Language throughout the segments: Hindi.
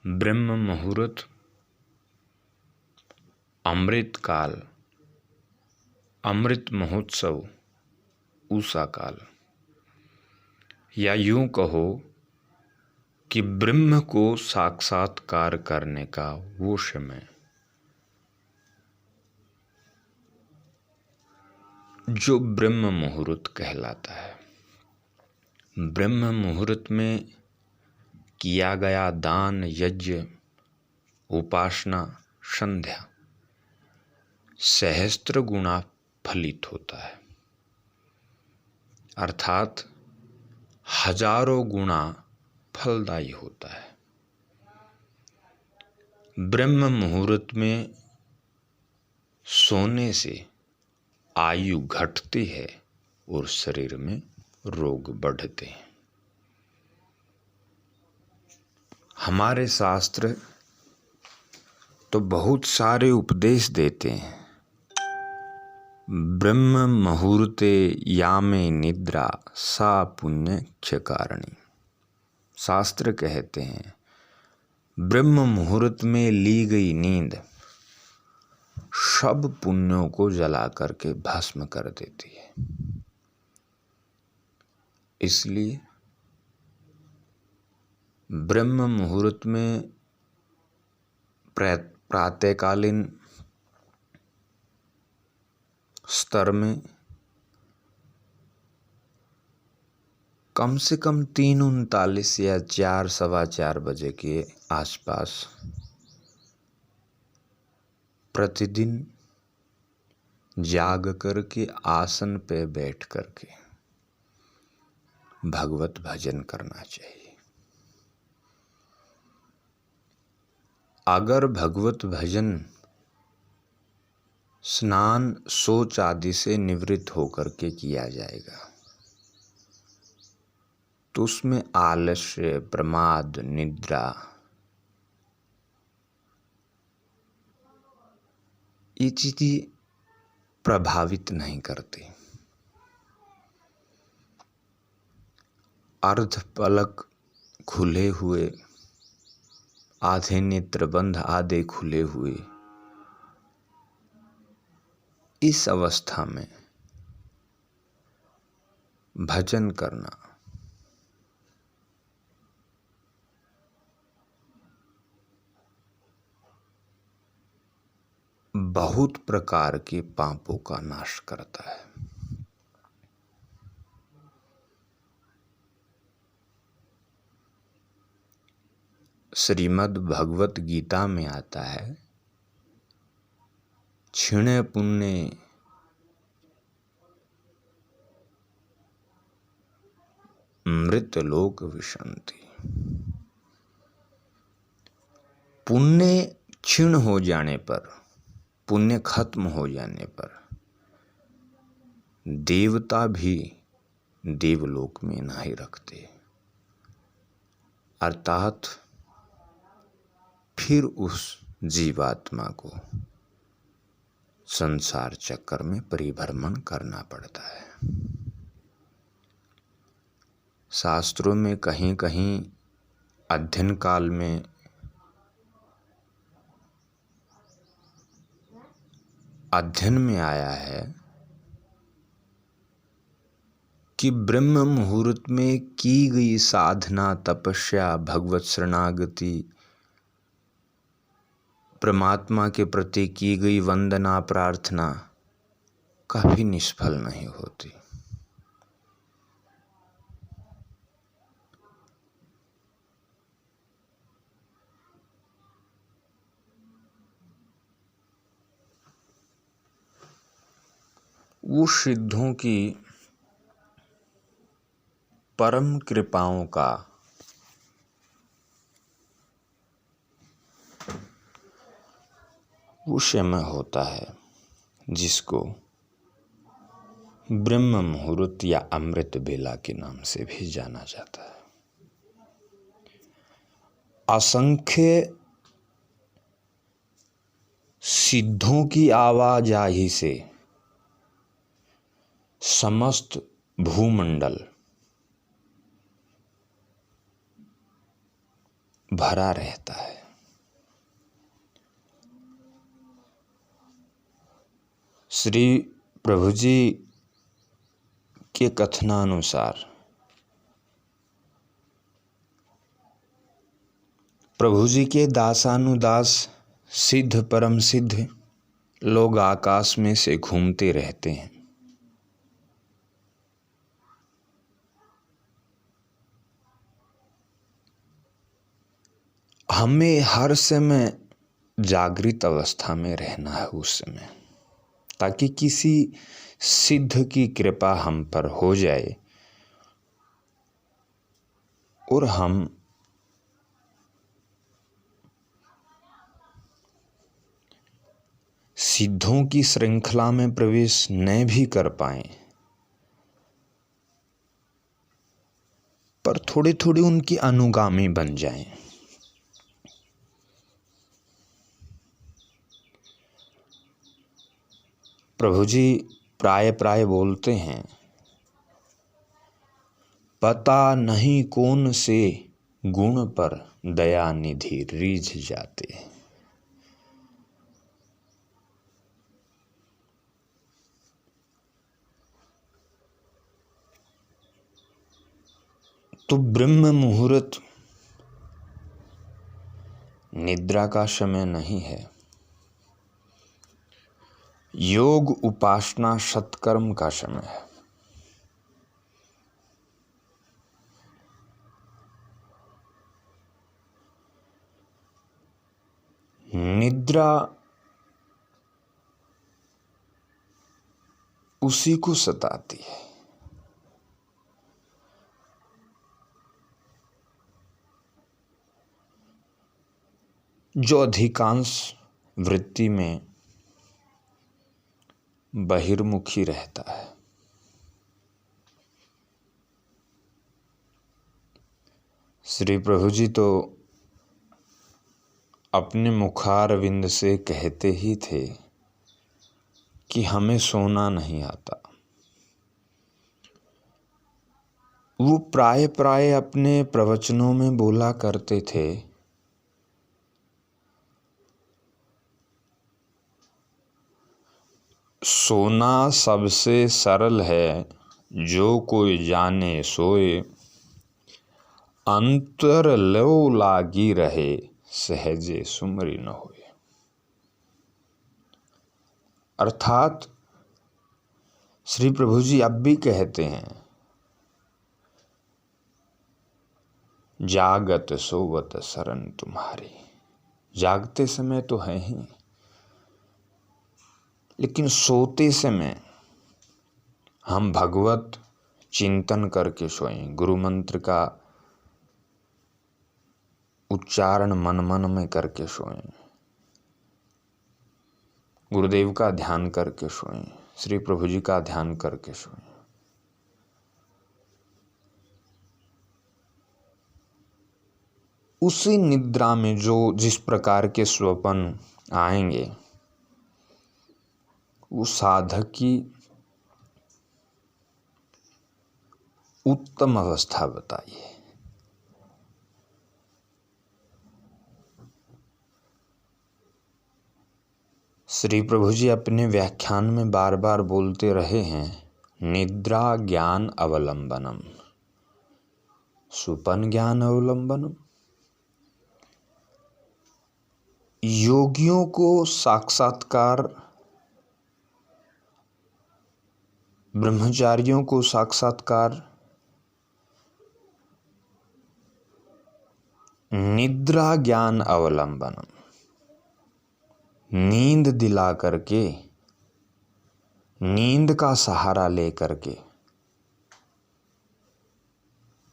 ब्रह्म मुहूर्त, अमृत काल, अमृत महोत्सव, उषा काल, या यूं कहो कि ब्रह्म को साक्षात्कार करने का वो समय जो ब्रह्म मुहूर्त कहलाता है। ब्रह्म मुहूर्त में किया गया दान, यज्ञ, उपासना, संध्या सहस्त्र गुना फलित होता है, अर्थात हजारों गुना फलदायी होता है। ब्रह्म मुहूर्त में सोने से आयु घटती है और शरीर में रोग बढ़ते हैं। हमारे शास्त्र तो बहुत सारे उपदेश देते हैं। ब्रह्म मुहूर्ते यामे निद्रा सा पुण्य क्षकारिणी। शास्त्र कहते हैं ब्रह्म मुहूर्त में ली गई नींद सब पुण्यों को जला करके भस्म कर देती है। इसलिए ब्रह्म मुहूर्त में प्रातःकालीन स्तर में कम से कम 3:39 या 4, सवा 4 बजे के आसपास प्रतिदिन जाग करके आसन पे बैठ करके भगवत भजन करना चाहिए। अगर भगवत भजन स्नान, शौच आदि से निवृत्त होकर के किया जाएगा तो उसमें आलस्य, प्रमाद, निद्रा ये चीजें प्रभावित नहीं करती। अर्ध पलक खुले हुए, आधे नेत्र बंद, आधे खुले हुए, इस अवस्था में भजन करना बहुत प्रकार के पापों का नाश करता है। श्रीमद् भगवत गीता में आता है क्षीणे पुण्ये मृत लोक विशन्ति। पुण्य क्षीण हो जाने पर, पुण्य खत्म हो जाने पर देवता भी देवलोक में नहीं रखते, अर्थात फिर उस जीवात्मा को संसार चक्कर में परिभ्रमण करना पड़ता है। शास्त्रों में कहीं कहीं अध्ययन काल में अध्ययन में आया है कि ब्रह्म मुहूर्त में की गई साधना, तपस्या, भगवत शरणागति, परमात्मा के प्रति की गई वंदना, प्रार्थना कभी निष्फल नहीं होती। वो सिद्धों की परम कृपाओं का वो समय होता है जिसको ब्रह्म मुहूर्त या अमृत बेला के नाम से भी जाना जाता है। असंख्य सिद्धों की आवाजाही से समस्त भूमंडल भरा रहता है। श्री प्रभु जी के कथनानुसार प्रभु जी के दासानुदास सिद्ध परम सिद्ध लोग आकाश में से घूमते रहते हैं। हमें हर समय जागृत अवस्था में रहना है उस समय, ताकि किसी सिद्ध की कृपा हम पर हो जाए और हम सिद्धों की श्रृंखला में प्रवेश न भी कर पाएं, पर थोड़े थोड़े उनकी अनुगामी बन जाएं। प्रभु जी प्राय प्राय बोलते हैं, पता नहीं कौन से गुण पर दया निधि रीझ जाते। तो ब्रह्म मुहूर्त निद्रा का समय नहीं है, योग उपासना सत्कर्म का समय है। निद्रा उसी को सताती है जो अधिकांश वृत्ति में बहिर्मुखी रहता है। श्री प्रभु जी तो अपने मुखारविंद से कहते ही थे कि हमें सोना नहीं आता। वो प्राय प्राय अपने प्रवचनों में बोला करते थे, सोना सबसे सरल है, जो कोई जाने सोए, अंतर लो लागी रहे, सहजे सुमरी न होए। अर्थात श्री प्रभु जी अब भी कहते हैं, जागत सोवत शरण तुम्हारी। जागते समय तो है ही, लेकिन सोते समय हम भगवत चिंतन करके सोएं, गुरु मंत्र का उच्चारण मन मन में करके सोएं, गुरुदेव का ध्यान करके सोएं, श्री प्रभु जी का ध्यान करके सोएं। उसी निद्रा में जो जिस प्रकार के स्वप्न आएंगे, वो साधक की उत्तम अवस्था बताइए। श्री प्रभु जी अपने व्याख्यान में बार बार बोलते रहे हैं, निद्रा ज्ञान अवलंबनम, सुपन ज्ञान अवलंबनम। योगियों को साक्षात्कार, ब्रह्मचारियों को साक्षात्कार निद्रा ज्ञान अवलंबनम, नींद दिला करके, नींद का सहारा ले करके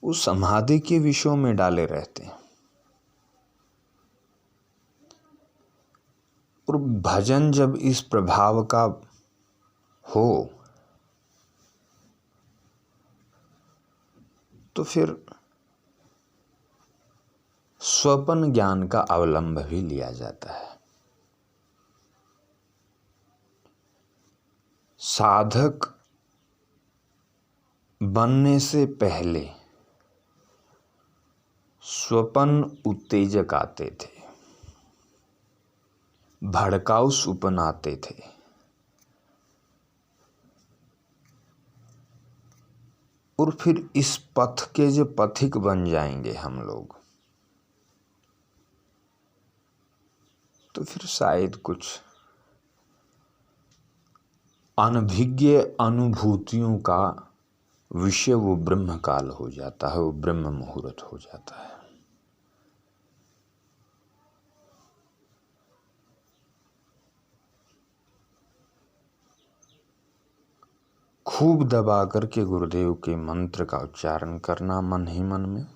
उस समाधि के विषयों में डाले रहते हैं। और भजन जब इस प्रभाव का हो तो फिर स्वपन ज्ञान का अवलंब भी लिया जाता है। साधक बनने से पहले स्वपन उत्तेजक आते थे, भड़काऊ स्वप्न आते थे, और फिर इस पथ के जो पथिक बन जाएंगे हम लोग, तो फिर शायद कुछ अनभिज्ञ अनुभूतियों का विषय वो ब्रह्म काल हो जाता है, वो ब्रह्म मुहूर्त हो जाता है। खूब दबा करके गुरुदेव के मंत्र का उच्चारण करना मन ही मन में,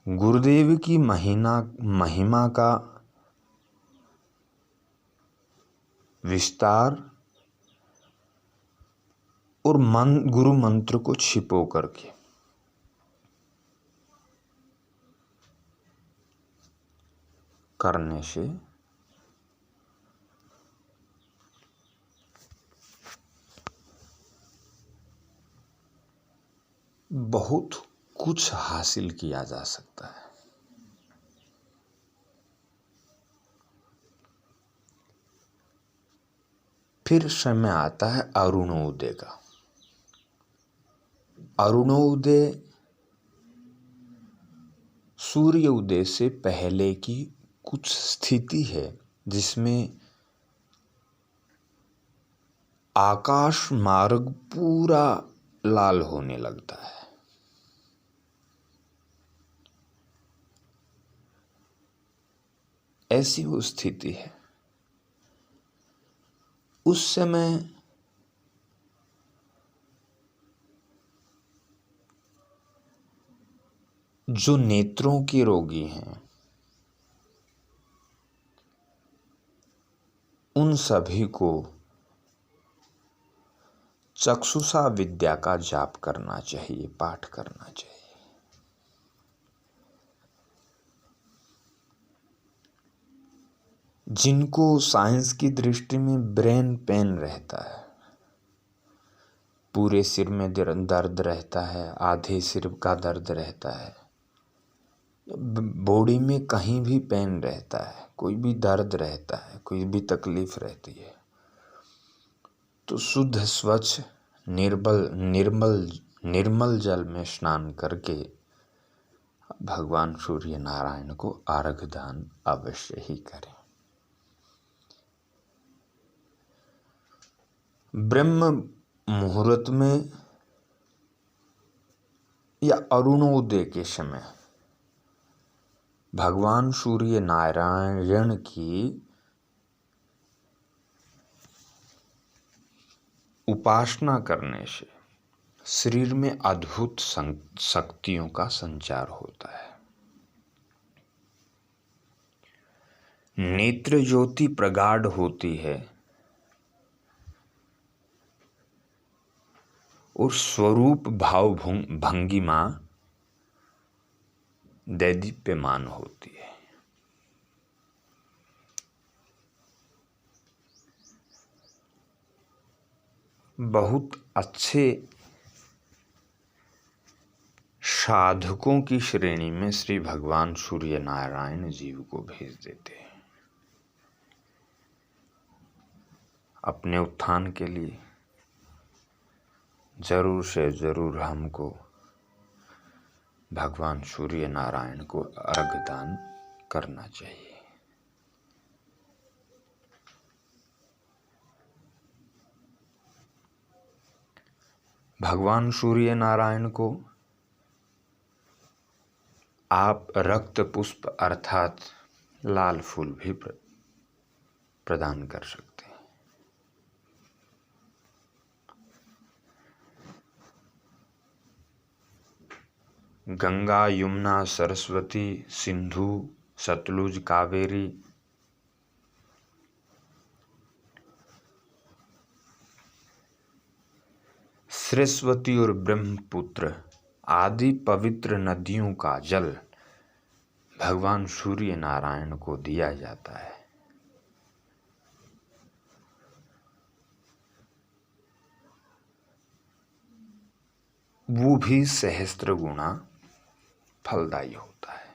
गुरुदेव की महिमा का विस्तार और गुरु मंत्र को छिपो करके करने से बहुत कुछ हासिल किया जा सकता है। फिर समय आता है अरुणोदय का। अरुणोदय सूर्य उदय से पहले की कुछ स्थिति है जिसमें आकाश मार्ग पूरा लाल होने लगता है। ऐसी वो स्थिति है। उस समय जो नेत्रों के रोगी हैं उन सभी को चक्षुषा विद्या का जाप करना चाहिए, पाठ करना चाहिए। जिनको साइंस की दृष्टि में ब्रेन पेन रहता है, पूरे सिर में दर्द रहता है, आधे सिर का दर्द रहता है, बॉडी में कहीं भी पेन रहता है, कोई भी दर्द रहता है, कोई भी तकलीफ रहती है, तो शुद्ध स्वच्छ निर्मल जल में स्नान करके भगवान सूर्य नारायण को अर्घ दान अवश्य ही करें। ब्रह्म मुहूर्त में या अरुणोदय के समय भगवान सूर्य नारायण की उपासना करने से शरीर में अद्भुत शक्तियों का संचार होता है। नेत्र ज्योति प्रगाढ़ होती है और स्वरूप भाव भंगिमा दैदीप्यमान होती है। बहुत अच्छे साधकों की श्रेणी में श्री भगवान सूर्य नारायण जीव को भेज देते हैं अपने उत्थान के लिए। जरूर से जरूर हमको भगवान सूर्य नारायण को अर्घ दान करना चाहिए। भगवान सूर्य नारायण को आप रक्त पुष्प अर्थात लाल फूल भी प्रदान कर सकते हैं। गंगा, यमुना, सरस्वती, सिंधु, सतलुज, कावेरी सरस्वती और ब्रह्मपुत्र आदि पवित्र नदियों का जल भगवान सूर्य नारायण को दिया जाता है। वो भी सहस्त्र गुना फलदायी होता है।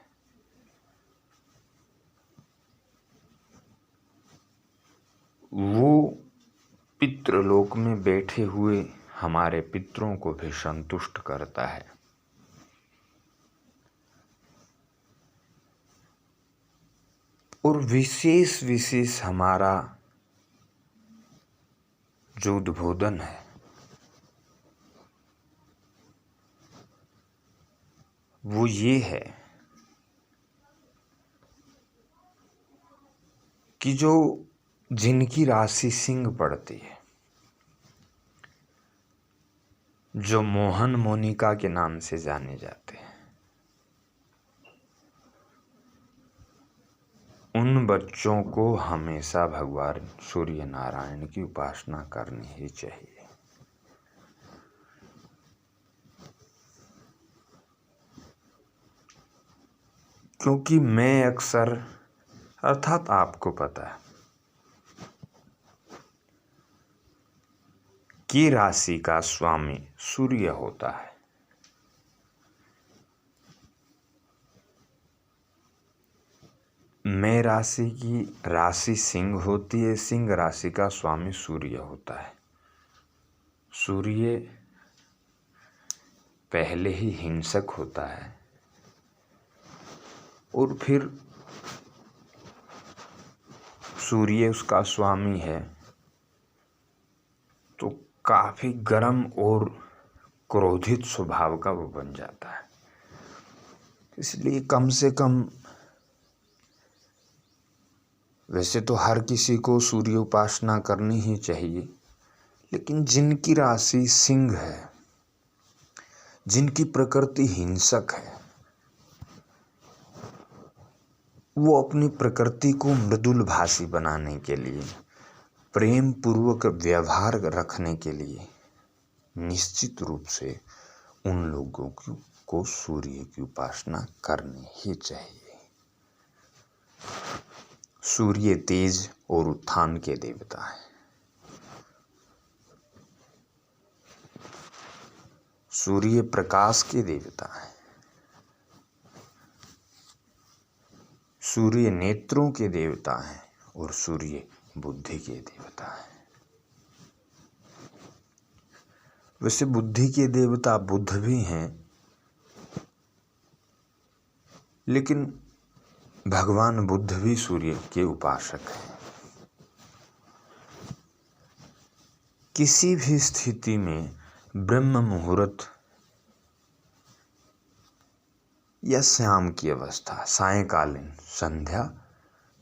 वो पितृलोक में बैठे हुए हमारे पितरों को भी संतुष्ट करता है। और विशेष विशेष हमारा जो उद्बोधन है वो ये है कि जो जिनकी राशि सिंह पड़ती है, जो मोहन मोनिका के नाम से जाने जाते हैं, उन बच्चों को हमेशा भगवान सूर्य नारायण की उपासना करनी ही चाहिए। क्योंकि मैं अक्सर, अर्थात आपको पता है कि राशि का स्वामी सूर्य होता है। मैं राशि की राशि सिंह होती है, सिंह राशि का स्वामी सूर्य होता है। सूर्य पहले ही हिंसक होता है और फिर सूर्य उसका स्वामी है तो काफी गर्म और क्रोधित स्वभाव का वो बन जाता है। इसलिए कम से कम, वैसे तो हर किसी को सूर्य उपासना करनी ही चाहिए, लेकिन जिनकी राशि सिंह है, जिनकी प्रकृति हिंसक है, वो अपनी प्रकृति को मृदुल भाषी बनाने के लिए, प्रेम पूर्वक व्यवहार रखने के लिए निश्चित रूप से उन लोगों को सूर्य की उपासना करनी ही चाहिए। सूर्य तेज और उत्थान के देवता है। सूर्य प्रकाश के देवता है। सूर्य नेत्रों के देवता है और सूर्य बुद्धि के देवता है। वैसे बुद्धि के देवता बुद्ध भी हैं, लेकिन भगवान बुद्ध भी सूर्य के उपासक हैं। किसी भी स्थिति में ब्रह्म मुहूर्त या शाम की अवस्था, सायंकालीन संध्या,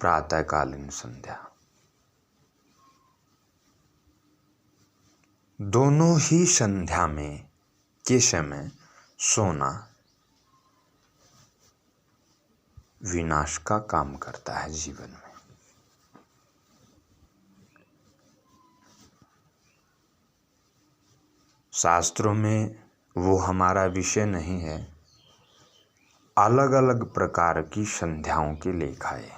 प्रातःकालीन संध्या, दोनों ही संध्या में के समय सोना विनाश का काम करता है जीवन में। शास्त्रों में वो हमारा विषय नहीं है। अलग अलग प्रकार की संध्याओं के लेख आए।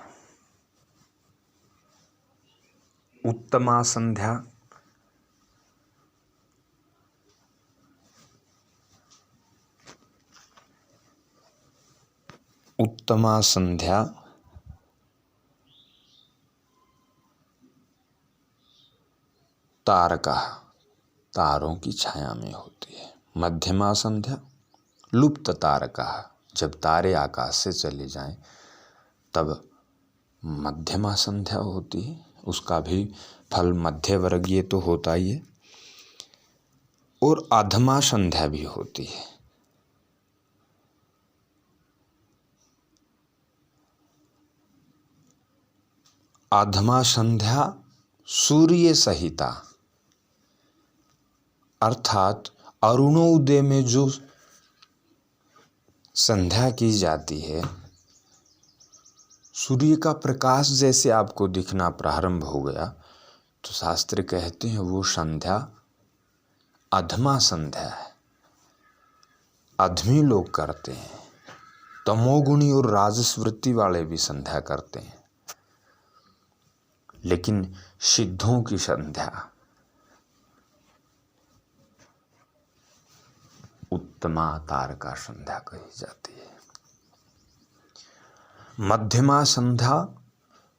उत्तमा संध्या, उत्तमा संध्या तारका, तारों की छाया में होती है। मध्यमा संध्या लुप्त तारका, जब तारे आकाश से चले जाएं तब मध्यमा संध्या होती है। उसका भी फल मध्य वर्गीय तो होता ही है। और अधमा संध्या भी होती है। अधमा संध्या सूर्य सहिता, अर्थात अरुणोदय में जो संध्या की जाती है, सूर्य का प्रकाश जैसे आपको दिखना प्रारंभ हो गया तो शास्त्र कहते हैं वो संध्या अधमा संध्या है। अधमी लोग करते हैं, तमोगुणी और राजस वृत्ति वाले भी संध्या करते हैं, लेकिन सिद्धों की संध्या उत्तमा तारका संध्या कही जाती है। मध्यमा संध्या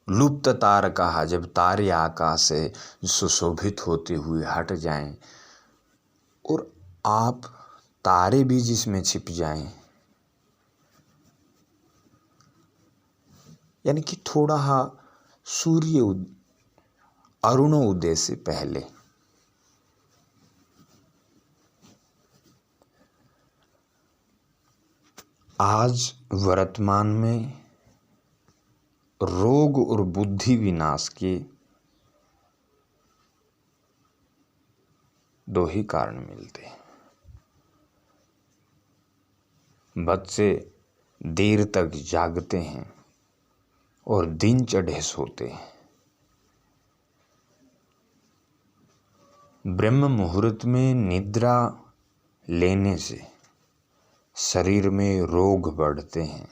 लुप्त तारका, जब तारे आकाश से सुशोभित होते हुए हट जाएं आप तारे भी जिसमें छिप जाएं, यानी कि थोड़ा अरुण उदय से पहले आज वर्तमान में रोग और बुद्धि विनाश के दो ही कारण मिलते हैं। बच्चे देर तक जागते हैं और दिन चढ़े सोते हैं। ब्रह्म मुहूर्त में निद्रा लेने से शरीर में रोग बढ़ते हैं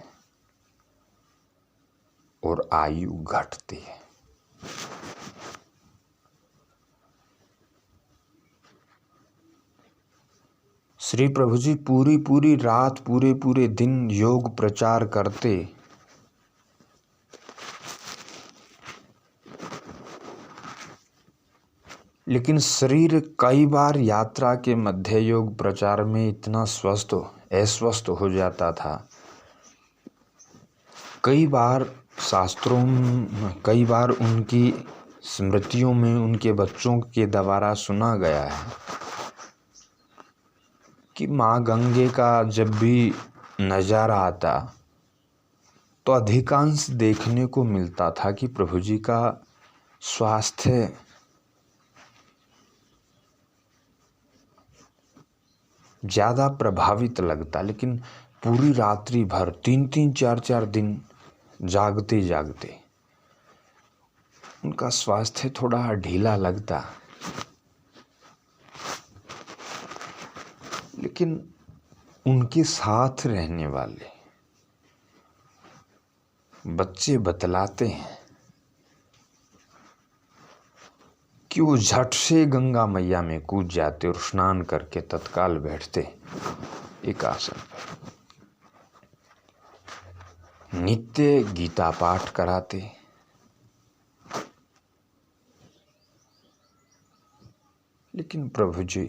और आयु घटती है। श्री प्रभु जी पूरी रात पूरे दिन योग प्रचार करते, लेकिन शरीर कई बार यात्रा के मध्य योग प्रचार में इतना अस्वस्थ हो जाता था। कई बार शास्त्रों में, कई बार उनकी स्मृतियों में उनके बच्चों के द्वारा सुना गया है कि माँ गंगे का जब भी नज़ारा आता तो अधिकांश देखने को मिलता था कि प्रभु जी का स्वास्थ्य ज़्यादा प्रभावित लगता, लेकिन पूरी रात्रि भर 3-3, 4-4 दिन जागते जागते उनका स्वास्थ्य थोड़ा ढीला लगता। लेकिन उनके साथ रहने वाले बच्चे बतलाते हैं कि वो झट से गंगा मैया में कूद जाते और स्नान करके तत्काल बैठते एक आसन पर। नित्य गीता पाठ कराते, लेकिन प्रभु जी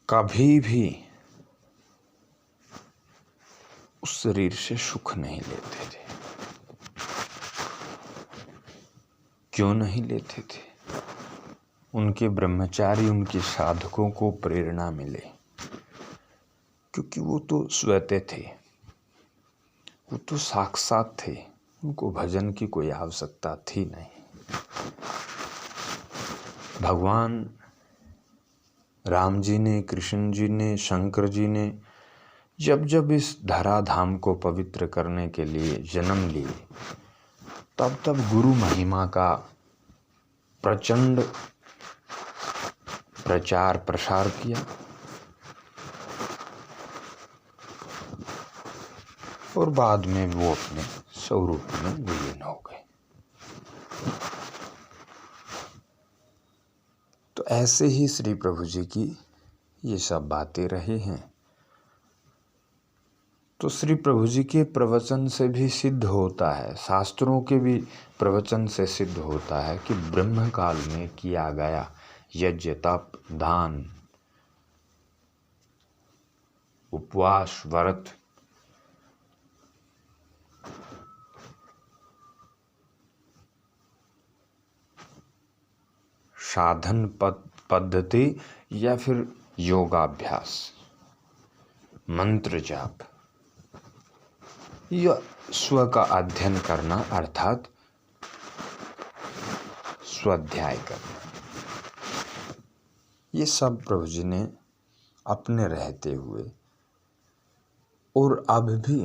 कभी भी उस शरीर से सुख नहीं लेते थे। क्यों नहीं लेते थे? उनके ब्रह्मचारी, उनके साधकों को प्रेरणा मिले, क्योंकि वो तो स्वतः थे, वो तो साक्षात थे, उनको भजन की कोई आवश्यकता थी नहीं। भगवान राम जी ने, कृष्ण जी ने, शंकर जी ने जब इस धराधाम को पवित्र करने के लिए जन्म लिए, तब गुरु महिमा का प्रचंड प्रचार प्रसार किया और बाद में वो अपने स्वरूप में विलीन हो गए। तो ऐसे ही श्री प्रभु जी की ये सब बातें रही हैं। तो श्री प्रभु जी के प्रवचन से भी सिद्ध होता है, शास्त्रों के भी प्रवचन से सिद्ध होता है कि ब्रह्म काल में किया गया यज्ञ, तप, दान, उपवास, व्रत साधन पद्धति या फिर योगाभ्यास, मंत्र जाप या स्व का अध्ययन करना अर्थात स्वाध्याय करना, ये सब प्रभु जी ने अपने रहते हुए और अब भी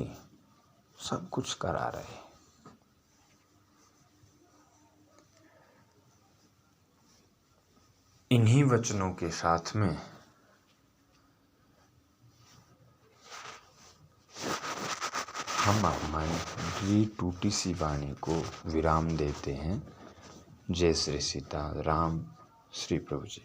सब कुछ करा रहे। इन्हीं वचनों के साथ में हम हमारी टूटी सी वाणी को विराम देते हैं। जय श्री सीता राम, श्री प्रभु जी।